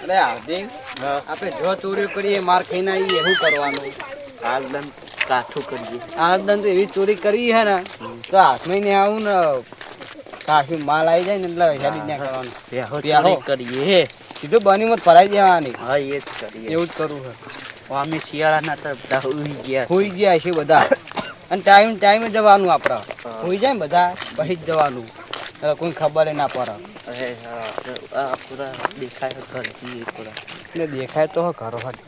અરે હાર્દિક, આપણે જો ચોરી કરીએ માર ખાઈને આવીએ શું કરવાનું? આલદન કાઠું કરીએ. આદન તો એવી ચોરી કરી હે ને તો હાથમાં ને આવું ને કાફી માલ આવી જાય ને એટલે હેડી ના કરવાનું. ચોરી કરીએ. સીધું બની મત ભરાઈ દેવાની. હા એ જ કરીએ. એવું જ કરવું છે. અમે શિયાળાના તો બધા હોઈ ગયા છે બધા. અને ટાઈમે જવાનું આપણે. હોઈ જાય ને બધા પછી જ જવાનું. એટલે કોઈ ખબર ના પડે. પૂરા દેખાય ઘર જઈએ પૂરા. એટલે દેખાય તો ઘરો હટ.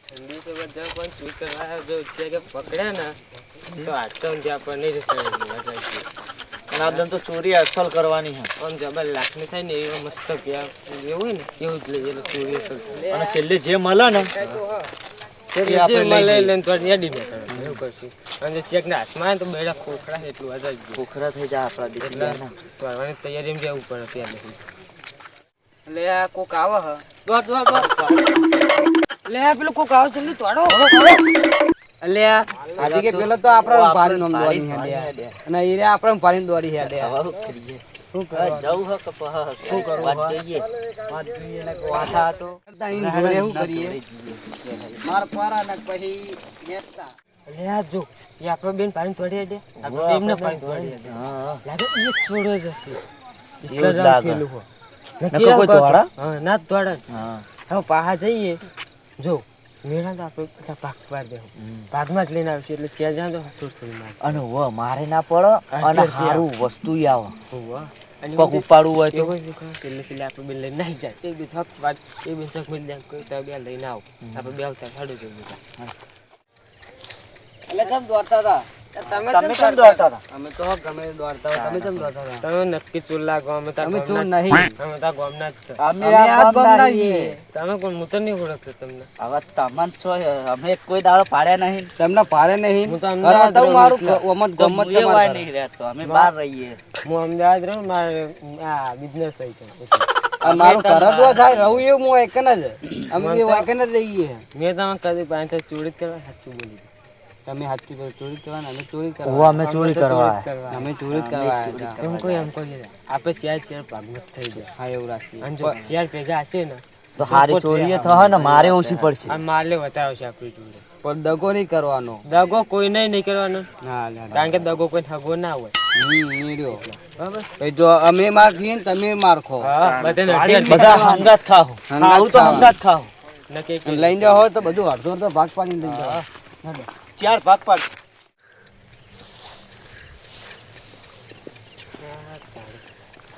ઠંડી તો બધા પણ ચોરી કરવા જો કે પકડે ને તો આટલો ત્યાં પણ નહીં જશે. આદન તો ચોરી અસલ કરવાની છે. આમ જબર લાખની થાય ને એવો મસ્ત પ્યાર એવું હોય ને એવું જ લઈએ ચોરી અસલ. અને છેલ્લે જે મળે ને એવું કરશું. અને ચેક ના હાથમાં આવે તો બેડા ખોખરા એટલું વધારે ખોખરા થઈ જાય આપણા દીકરા કરવાની તૈયારી જવું પડે ત્યાં નથી. એટલે આ કોક આવે હ દોડ એટલે પેલું કોક આવે જલ્દી તોડો. એટલે આજે કે પેલો તો આપણે ભારી નોમ દોડી હેડે અને ઈરે આપણે ભારી દોડી હેડે. શું કરવા જવું હક શું કરવા જોઈએ ને વાઠા તો કરતા ઈન જોડે શું કરીએ માર પારા ને પછી નેતા. એટલે આ જો એ આપણે બેન પાણી તોડી દે આપણે બેન પાણી તોડી દે. લાગે એ છોડે જશે એવું જ લાગે. નક્કી કોઈ તોડા હા ના તોડા હા હવે પાહા જઈએ જો મેળા તો આપણે બધા ભાગ પાડ દે ભાગમાં જ લઈને આવશે એટલે ત્યાં જાવ તો થોડી માર અને વ મારે ના પડે અને સારું વસ્તુ આવે અને પગ ઉપાડવું હોય તો છેલ્લે આપણે બે લઈને નાહી જાય એ બે થપ વાત એ બે ચક મિલ જાય કોઈ તો બે લઈને આવ આપણે બે આવતા સાડું જોઈએ એટલે કેમ દોડતા હતા? તમે કેમ દોડતા હતા? અમે તો ગમે દોડતા હતા. તમે કેમ દોડતા હતા? તમે નક્કી ચૂલા ગો અમે અમે ચોર નહીં. અમે તા ગોમના જ છે અમે આ ગામના છીએ. તમે કોણ હું તો નહીં ઓળખતો તમને હવે તમને છો અમે કોઈ દાડો પાડ્યા નહીં તમને ભારે નહીં. હું તો અમદાવાદ તો મારું ગમત ગમત છે વાય નહીં રહેતો અમે બહાર રહીએ હું અમદાવાદ રહું મારે આ બિઝનેસ થઈ છે મારું ઘર તો થાય રહું એવું હું એકન જ અમે બે એકન જ રહીએ. મેં તમે કદી પાંચ ચોરી કરવા સાચું બોલી તમે સાચું ચોરી કરવાના અમે ચોરી કરવા અમે ચોરી કરવા અમે ચોરી કરવા એમ કોઈ એમ કરી આપણે ચાર ભાગમાં થઈ જાય હા એવું રાખીએ. અને જો ચાર ભેગા હશે ને તો હારી ચોરી થશે ને મારે ઓછી પડશે આ મારલે બતાવે છે આપણી જોડે પણ દગો નહીં કરવાનો. દગો કોઈને નહીં કરવાનો હા કારણ કે દગો કોઈ ઠગો ના હોય બરાબર જો અમે માર ખાઈએ ને તમે માર ખો. બધા હંગાત ખાઓ ખાવું તો હંગાત ખાઓ નક્કી લઈને જાવ હોય તો બધું અડધો અડધો ભાગ પાડીને લઈ જાઓ. ચાર ભાગ પાડ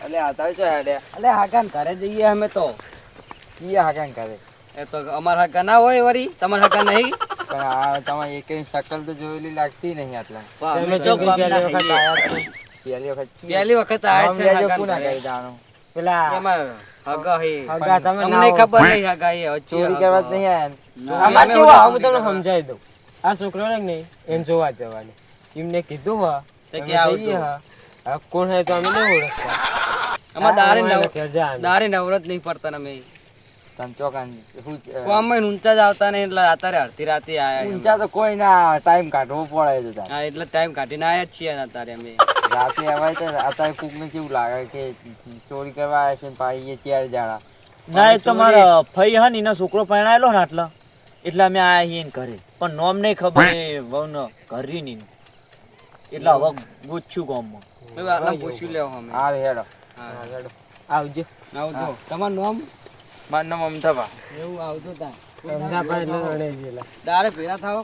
એટલે આતા તો હેડે એટલે હાકાન ઘરે જઈએ અમે તો કીએ હાકાન ઘરે એ તો અમાર હાકા ના હોય વરી તમાર હાકા નહીં પણ આ તમારે એકની શકલ તો જોયેલી લાગતી નહીં આટલા. તમે જો પહેલી વખત પહેલી વખત આયા છે હાકાન ઘરે. પેલા એમાં હગા હે હગા તમે તમને ખબર નહીં હગા હે ચોરી કરવા જ નહીં આયા. અમાર કેવું આવું તમને સમજાવી દઉં આ છોકરો ને નહીં એમ જોવા જવાનું એમને કીધું હા તે કે આવજો. હા કોણ હે તો અમે નહીં ઓળખતા અમાર દારે દારે નવરત નહીં પડતા ને અમે સંચોકાન કોમે ઊંચા જ આવતા ને એટલે અત્યારે અડધી રાતે આયા. ઊંચા તો કોઈ ના ટાઈમ કાઢવો પડે છે. હા એટલે ટાઈમ કાઢીને આયા જ છીએ અત્યારે અમે રાતે અવાય તો અત્યારે કોક ને કેવું લાગે કે ચોરી કરવા આવ્યા છે ને પાછી ચાર જાણા ના એ તમારા ફઈ હા ને એનો છોકરો પરણાયેલો ને આટલા એટલે અમે આયા છીએ ઘરે પણ નોમ નહીં ખબર એ વહુ ને ઘરી નહીં એટલે હવે પૂછ્યું ગામમાં પૂછી લેવો અમે. હા હેડો આવજો આવજો. તમારું નામ? મારું નામ અમથાભા. એવું આવજો ત્યાં દારે ભેગા થાવ.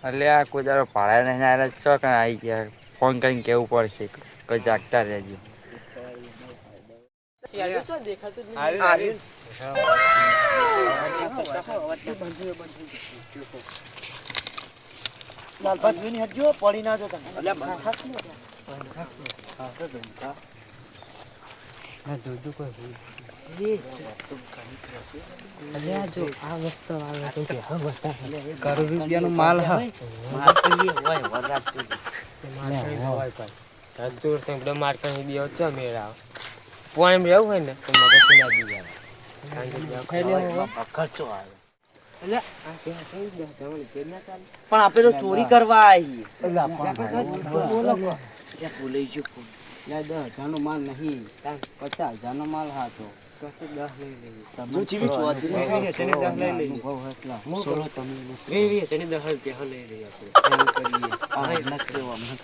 એટલે આ કોઈ દારો ભાડા નહીં આવ્યા છો કે આવી ગયા ફોન કરીને કેવું પડશે કોઈ જાગતા રહેજો. પડી ના જો કરોડ રૂપિયાનો માલ હા માર્કેટ બી આવતો મેળા પોઈન્ટ રહેવું હોય ને તો મગજ ખર્ચો આવે એટલે પણ આપણે તો ચોરી કરવા આવીએ ભૂલાઈ ગયો. 10,000 નો માલ નહીં 50,000 નો માલ હા તો જો જીવી ચોધી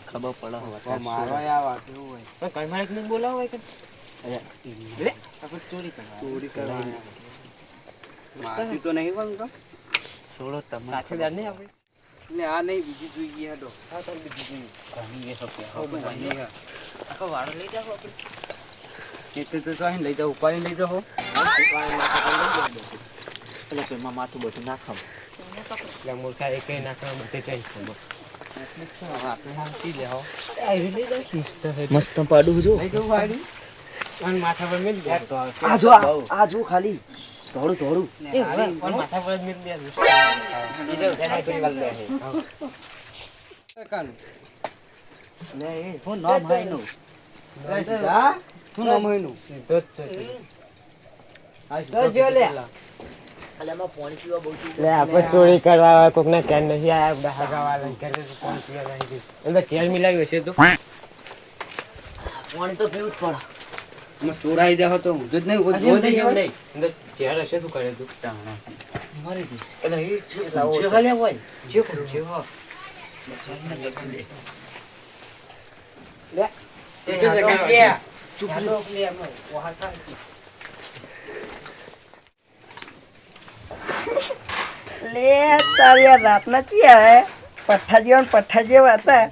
ખબર પડે બોલાવો ચોરી કરવા મારતી તો નહીં પણ થોડો સાથીદાર નહીં આપણે એટલે આ નહીં બીજી જોઈએ હેડો હા તો બીજી જોઈએ આખો વાળો લઈ જાઓ આપણે એટલે તો અહીં લઈ જાઓ ઉપાડી લઈ જાઓ એટલે પેમાં માથું બધું નાખો એટલે મૂર્ખા એક નાખવા બધે કઈ ખબર આપણે હાંકી લે હો મસ્ત પાડું જો લઈ જાઓ વાડી અને માથા પર મિલ દે તો આ જો ખાલી થોડું માથા પર જ મિલ દે હું નામ હાઈનું શું નામ હોય નું સીધો જ છે લે આપણે ચોરી કરવા વાળા કોક ને કેન નથી આયા બધા હગાવાળા કે ફોન પીવા નહીં એટલે તેલ મિલાવ્યું હશે તો પાણી તો પીવું જ પડે ચોરાઈ જાવ તો હું જ નહીં નહીં અંદર ચેર હશે શું કરે તું મરી જઈશ એટલે એ જે હોય જે કરું જે હો લે તે જગ્યા ચૂપ લે વહા થા લે તારી રાતના ચિયા પઠ્ઠા જેવા હતા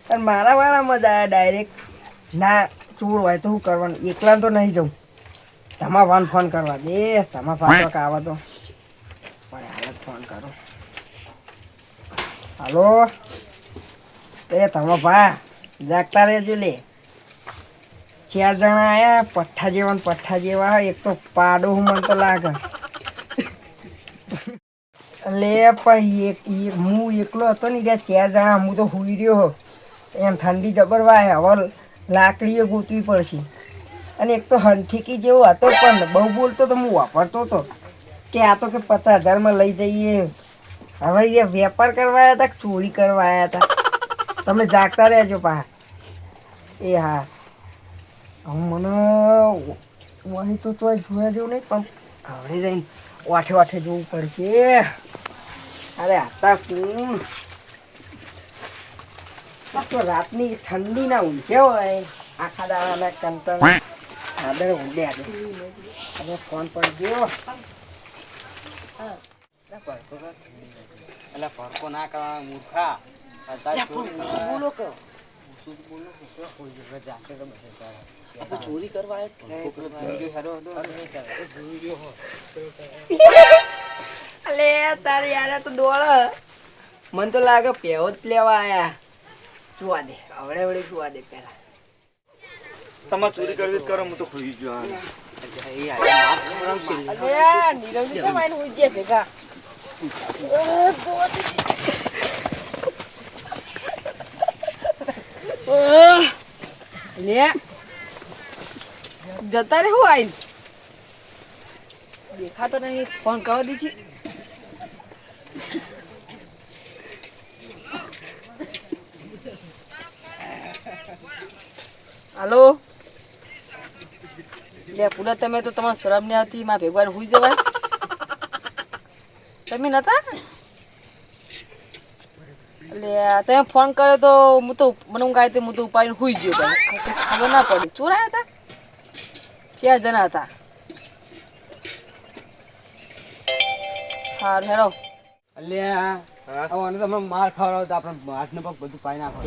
અને મારા વાળામાં જ આવ્યા ડાયરેક્ટ ના ચોર હોય તો શું કરવાનું એકલા તો નહીં જાઉં તમા ભાન ફોન કરવા દે તમા પાછો આવા તો પણ હાલત ફોન કરો હાલો એ તમા ભા જાગતા રહેજો લે 4 જણા આયા પઠ્ઠા જેવા હોય એક તો પાડો હું મને તો લાગે લે પણ હું એકલો હતો ને ત્યાં 4 જણા હું તો હુઈ રહ્યો એમ ઠંડી જબર વાય હવે લાકડીઓ ગોતવી પડશે અને એક તો હંઠીકી જેવો હતો પણ બહુ બોલતો તો હું વાપરતો હતો કે આ તો કે 50,000 લઈ જઈએ હવે એ વેપાર કરવા આવ્યા હતા કે ચોરી કરવા આવ્યા હતા તમે જાગતા રહેજો પા એ હા હું મને વહી તો જોયા જેવું નહીં પણ ઘરે રહીને વાઠે જોવું પડશે અરે હતા કોણ તો રાતની ઠંડી ના ઊંચે હોય આખા દાડાના કંટન આદર ઊંડે આજે હવે ફોન પર ગયો એટલે ફરકો ના કરવા મૂર્ખા બોલો કે બોલો જાકે તો બધે આપણે ચોરી કરવા અલે તારે યાર તો દોડ મને તો લાગે પેવો જ લેવા આયા જોવા દે હવડે જોવા દે પેલા તમારે ચોરી કરવી જ કરો હું તો ખોઈ ગયો નીરવજી કેમ આઈને હુઈ ગયા ભેગા લે જતા રે હું આઈ દેખાતો નહીં ફોન કરવા દીધી હાલો લે પુલા તમે તો તમારે શરમ નહીં આવતી માં ભેગવાન હુઈ જવાય તમે નતા એટલે તમે ફોન કર્યો તો હું તો મને ઊંઘ આવી હું તો ઉપાડીને હુઈ ગયો ભાઈ ખબર ના પડી ચોર આવ્યા હતા 4 જણા હતા હારું હેરો અલ્યા આને તો માર ખાવડાવતા આપણે હાથ ને પગ બધું પાઈ નાખો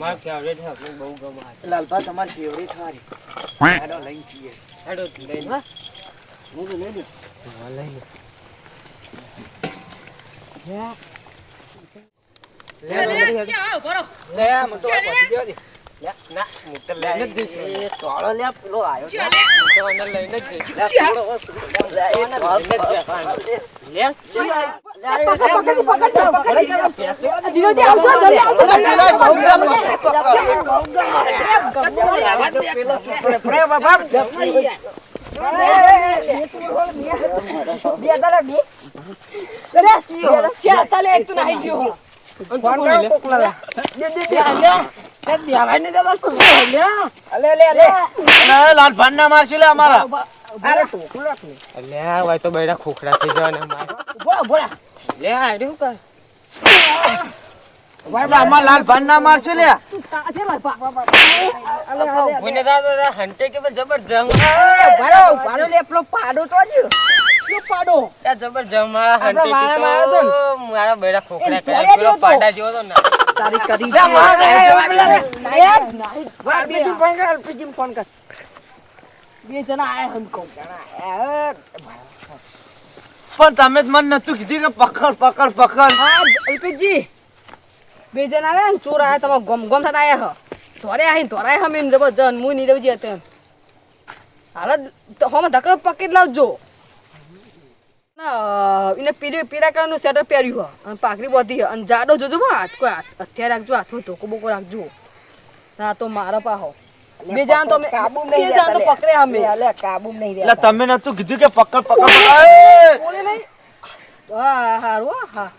માર ફેવરેટ છે આપણે બહુ ગમે લાલપા તમારી ફેવરેટ હારી હેડો લઈને જઈએ હેડો લઈને હા હું તો લઈ લે લઈને ચોળો લે પેલો આવ્યો અલે અલે અલે લાલ ભાન ના મારશું લે અમારા અરે ટોકું રાખ ને. અલ્યા હોય તો બેડા ખોખડા થઈ જવાના માર લે આ રહ્યું કર અમાર લાલ ભાન ના મારશું લે કોઈને દાદો હંટે કે જબરજંગ ભારો લે પેલો પાડો તો જ જબરજંગ મારા હંટે મારા મારો તો ને. મારા બેડા ખોખડા એ કર્યા જોડે પેલો જોતો. પાડા જેવો તો ના તારી કરી જા માર અલ્પીજી ફોન કર અલ્પીજી ફોન કર બે જણા આયા હમ કહું પણ તમે જ મને નતું કીધું કે પકડ પકડ પકડ હા અલ્પીજી બે જણા આયા ને ચોર આયા તમાર ગમ ગમ થતા આયા હ ધોરે આહીન ધોરાય હમ એમ જબરજન મુઈ નીરવજી હતો એમ હાલ તો હમ ધક્કા પકડી લાવજો ના એને પીરા કલરનું સ્વેટર પહેર્યું હ અને પાઘડી બાંધી હ અને જાડો જોજો હાથ કોઈ હાથ હથિયાર રાખજો હાથમાં ધોકો બોકો રાખજો ના તો મારા પાહો બે જાણ તો કાબુ નહીં જાણ તો પકડે અમે અલે કાબુ નહીં એટલે તમે નતું કીધું કે પકડ પકડ પકડ બોલે નહીં હા હારું હા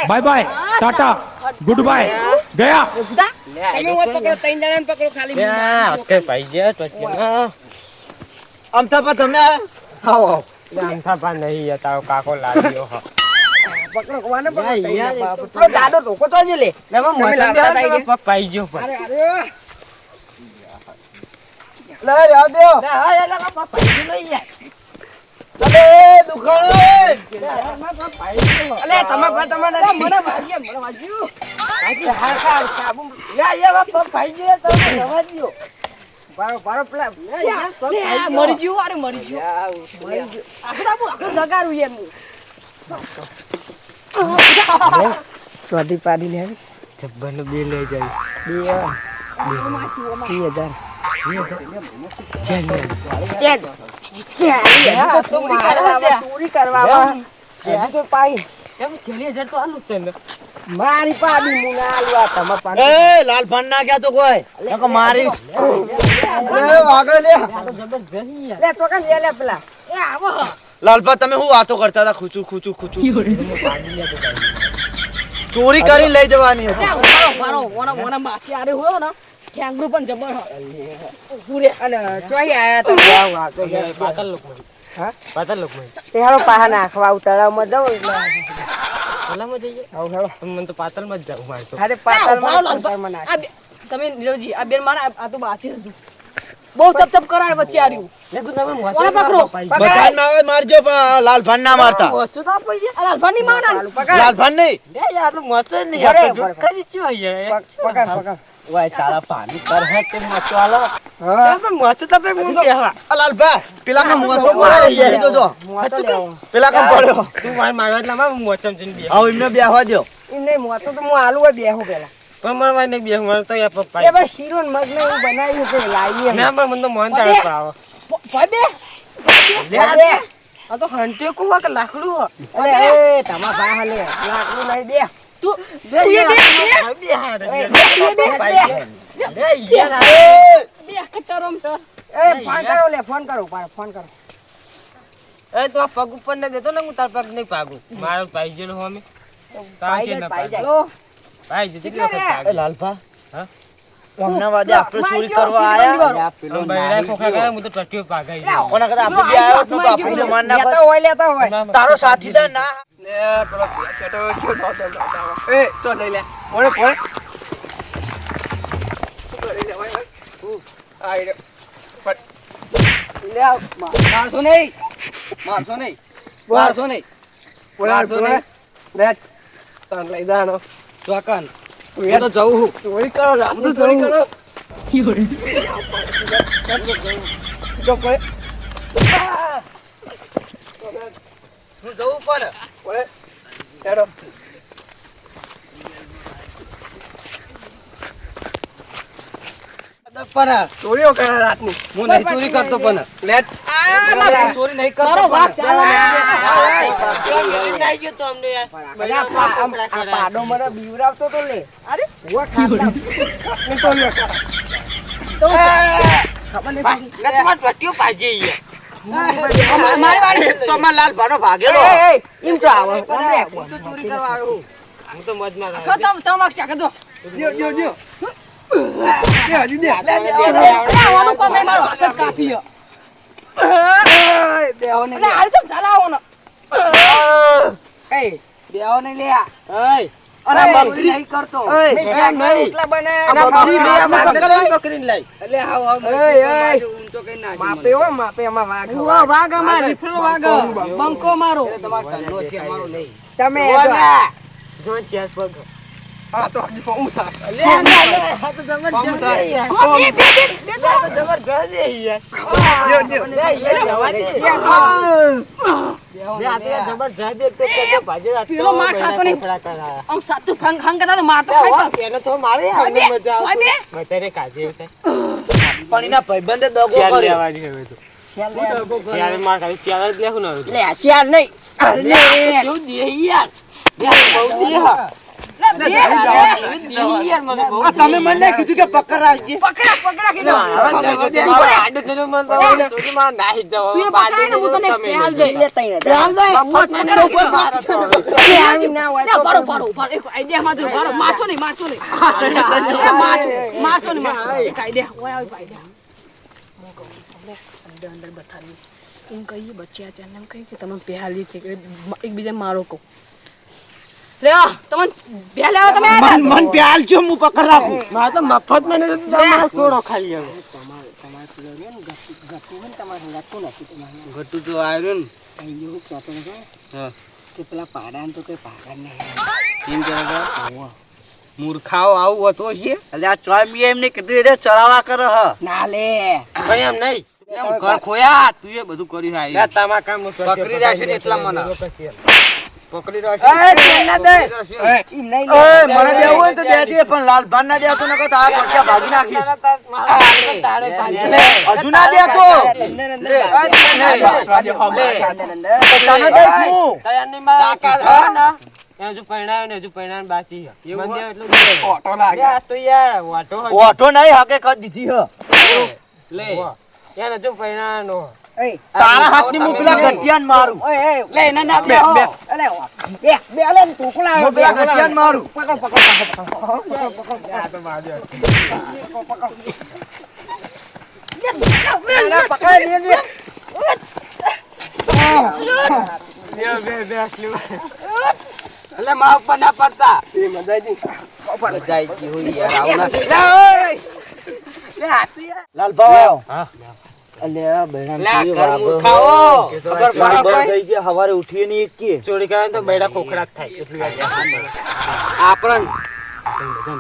bye bye tata goodbye गया ઓકે ભાઈ જે તો અમથા પર તમે આમથા પા નહીં તારો કાકો લાગ્યો હ દાદો ટોકો તો જ લે પાઈ ગયો અરે અરે લે આવ દો અલે દુખાણો અલે તમાર ભાઈ તમાર મને વાગ્યા મને વાગ્યું આજે હાર હાર કાબુ યા ભાઈ જે તમે રવા દયો બારો પેલા મરી ગયું અરે મરી ગયું આખું જગારું એમ ચોધી પાડી લે જબ્બાનું બિલ લઈ જાય 2000 ચોરી કરવા તો પાઈ એમ છેલી જડ તો આનું તને મારી પાડી મુના આલવા તમાર પાડી એ લાલ ભાન ના ગયા તો કોઈ નકો મારીશ અલે વાગે લે લે તો કાન લે પેલા એ આવો લાલભા તમે હું વાતો કરતા હતા ખૂચું ખૂચું ખૂચું ચોરી કરી લઈ જવાની હતી મારો ઓના માચી આરે હોયો ને ઠેંગડું પણ જબર હ પૂરે અને ચોઈ આયા તો પાતલ લોક હા પાતલ લોક તે હારો પાહા નાખવા તળાવમાં જાવ એટલે ઓલામાં જઈએ આવ હેડો મને તો પાતલમાં જ જાવ મારે તો અરે પાતળમાં નાખ તમે નીરવજી આ બેન મારા આ તો બાચી હજુ બહુ ચપ કરાય વચ્ચે આર્યું ઓને પકડો બધાને મારે મારજો પણ લાલ ભાન ના મારતા ઓછું તો પૈસે અરે ઘરની માના લાલ ભાન નહીં લે યાર તો મત નહીં અરે, આપણે કરી ચો યાર પકડ વાય તારા પાણી કર હે તે મચવાલો હા મત તો પે મુંગો લાલભા પેલા કા મોચો પડે બેહી દો જો મોતો લેવો પેલા કા પડ્યો તું માર મારવા એટલે માર મોચમ જઈને બે આવ એમને બેહવા દો એમ નહીં મોતો તો હું આલુ હોય બેહું પેલા પણ મારવા ને બે માર તો યાર પપ્પા એ બસ શીરો ને મગ ને એવું બનાવ્યું છે લાવીએ ના પણ મને તો મન તાળ પાવ ભાઈ બે આ તો હંટે કુવા કે લાકડું હો અરે એ તમાર ભાઈ હલે લાકડું નહીં બે તું બે હાર બે કટરમ તો એ ફોન કરો ફોન કરો એ તો પગ ઉપર ને દેતો ને હું તાર પગ નહીં પાગું મારો પાઈ જેલો હો અમે પાઈ જાય પાઈ જે કેટલી વખત એ પાગું લાલભા હા હમણાં વાદે આપણે ચોરી કરવા આયા પેલો બૈરા ખોખા કરે હું તો ટટ્યો પાગાઈ ગયો કોના કદા આપણે બે આવ્યો તો આપણે માર ના લેતા હોય તારો સાથીદાર ના લે પેલો સેટો કયો તો એ તો લઈ લે ઓરે પોય આઈ રે લે મારસો નહીં લે તન લઈ દાનો ચોકન તું એ તો જવું હું ચોરી કરો રાત તો ચોરી કરો જો કોઈ હું જવું પણ ઓરે હેડો ચોરીઓ કરે રાતની હું નહીં ચોરી કરતો પણ લેટ ચોરી નહીં કરતો પાડો મને બીવરાવતો તો લે અરે હું ખાતા તો લે ખબર નહીં પડી તમાર ટટ્યો પાજે યાર મારી વાળી તો અમાર લાલ ભાનો ભાગેલો એમ તો આવે ચોરી કરવા આવ્યો હું તો મજમાં ખો તમ અક્ષા કદો આવવાનું કોમ નહીં મારો હાથ જ કાપી બેહોને લે આ તો ચલાવો ને એ બેહોને લે અરે બકરી નહીં કરતો એટલા બને બકરીને લઈ એટલે આવ ઊંચો કઈ ના માપે હો માપે અમાર વાઘ વાઘ અમાર રિફલ વાઘ બંકો મારો તમાર ઘરનો છે અમારો નહીં તમે જો ચેસ પગ આ તો હજી ફોમ થા લે આ તો જબરજસ્ત પેલો માર ખાતો નહીં આમ સાતું ફંગ ફંગ કરતા તો માર તો ખાતો પેલો તો મારે આને મજા આવશે બતારે કાજે છે પણ એના ભાઈબંધે દગો કર્યો લેવાની હવે તો ચાર માર ખાલી ચાર જ લેખું ના લે ચાર નહીં અરે જો દે યાર બહુ દે હા તમે મને કીધું કે પકડ રાખજે પકડા કીધું તું પકડાય ને હું તને પહેલ દઈ લે તઈ ના હોય તો પાડો એક આઈડિયા માં જો પાડો મારસો નહીં મારસો એક આઈડિયા હોય આવી આઈડિયા અંદર બતાવી એમ કહીએ બચ્ચા ચાને એમ કહી કે તમે પહેલી એકબીજા મારો કહો લે તમે બેલ આવો તમે મન પ્યાલ છો હું પકડ રાખું મારે તો મફત મને તમારા સોડો ખાલી હવે ઘટુ તો આવ્યો ને કે પેલા પાડાને તો કઈ પાડા નહીં કેમ કે મૂર્ખાઓ આવું હતો છે એટલે આ ચોમી એમને કીધું એટલે ચડાવા કરે હ ના લે ભાઈ એમ નહીં એમ ઘર ખોયા તું એ બધું કર્યું છે લે તમારા કામ પકડી રાખશે ને એટલા મને પકડી રાખશે એમ નહીં મને દેવું હોય તો દેજે પણ લાલ ભાન ના દેતો નકો તો આ પક્ષા ભાગી નાખીશ હજુ ના દેતો તને દઈશ હું હજુ પૈણાયો બાકી ઓટો લાગે તો યાર ઓઠો નહીં હકે કદ દીધી હ લે યાર હજુ પૈણાનો તારા હાથની મુકલા ગટિયાન મારું લે ના ના બે અલે બે લે ટોકલા હું બે ગટિયાન મારું પકડ એટલે માં ઉપર ના પડતા મજા આવી હોય યાર આવું લાલ ભાવ હા અલ્યા બેડા લે ઘર મૂર્ખાઓ ખબર પડે કોઈ થઈ ગયા હવારે ઉઠીએ ની એક કે ચોરી કરે તો બૈડા ખોખડા થાય એટલું યાદ આપણ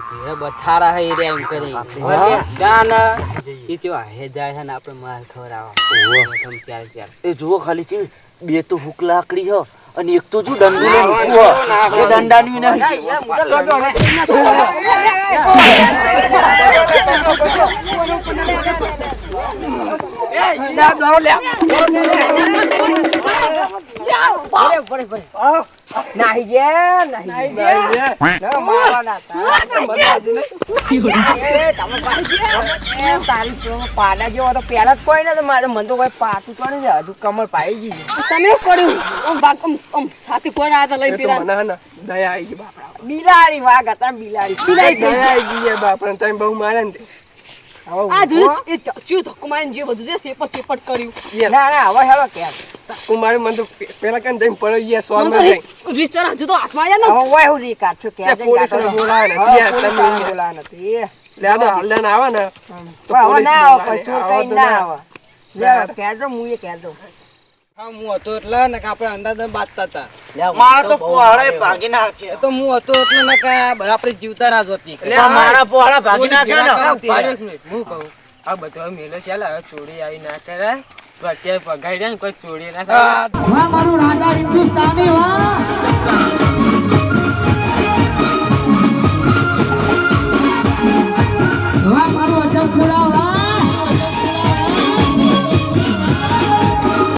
ભેરા બથારા હે રે એમ કરી જાન ઈ તો હે જાય છે ને આપણે માલ ખવરાવા ઓહો ચાર એ જુઓ ખાલી છે બે તો હુક લાકડી હ અને એક તો જો દંડુ લઈને ઊભું હ એ દંડાની નહીં નાહી જે પાડા જેવો તો પેલા જ કોઈ ને મારે મન તો કોઈ પાટું કરે છે હજુ કમર પાઈ ગઈ તમે કર્યું સાથે કોઈ આવ્યા લઈ પેલા બિલાડી વાઘ હતા બિલાડી બહુ મારે ને આ જોયું એ ચૂ ધક્કો મારીને જે બધું છે સેપટ કર્યું ના ના હવે હેલો કે કુમાર મને તો પેલા કન જઈને પડ્યો યે સોન માં રીચર હજુ તો હાથમાં આવ્યા ને હવે હું રી કાઢશું કે પોલીસ ને બોલાવે ને ત્યાં તમે બોલા નથી લે આ હલ્લા ના આવે ને તો હવે ના આવે કોઈ ચોર કઈ ના આવે લે કેજો મુએ કેજો હા હું હતો એટલે ને કે આપણે અંદાજ બાતતા હતા મારા તો પોહળે ભાગી નાખ્યા તો હું હતો એટલે ને કે આપણે જીવતા રાજ હતી મારા પોહળા ભાગી નાખ્યા ને હું કહું આ બધો મેલો ચાલ હવે ચોરી આવી ના કરે તો અત્યારે પગાડી દે ને કોઈ ચોરી ના થાય મારું રાજા હિન્દુસ્તાની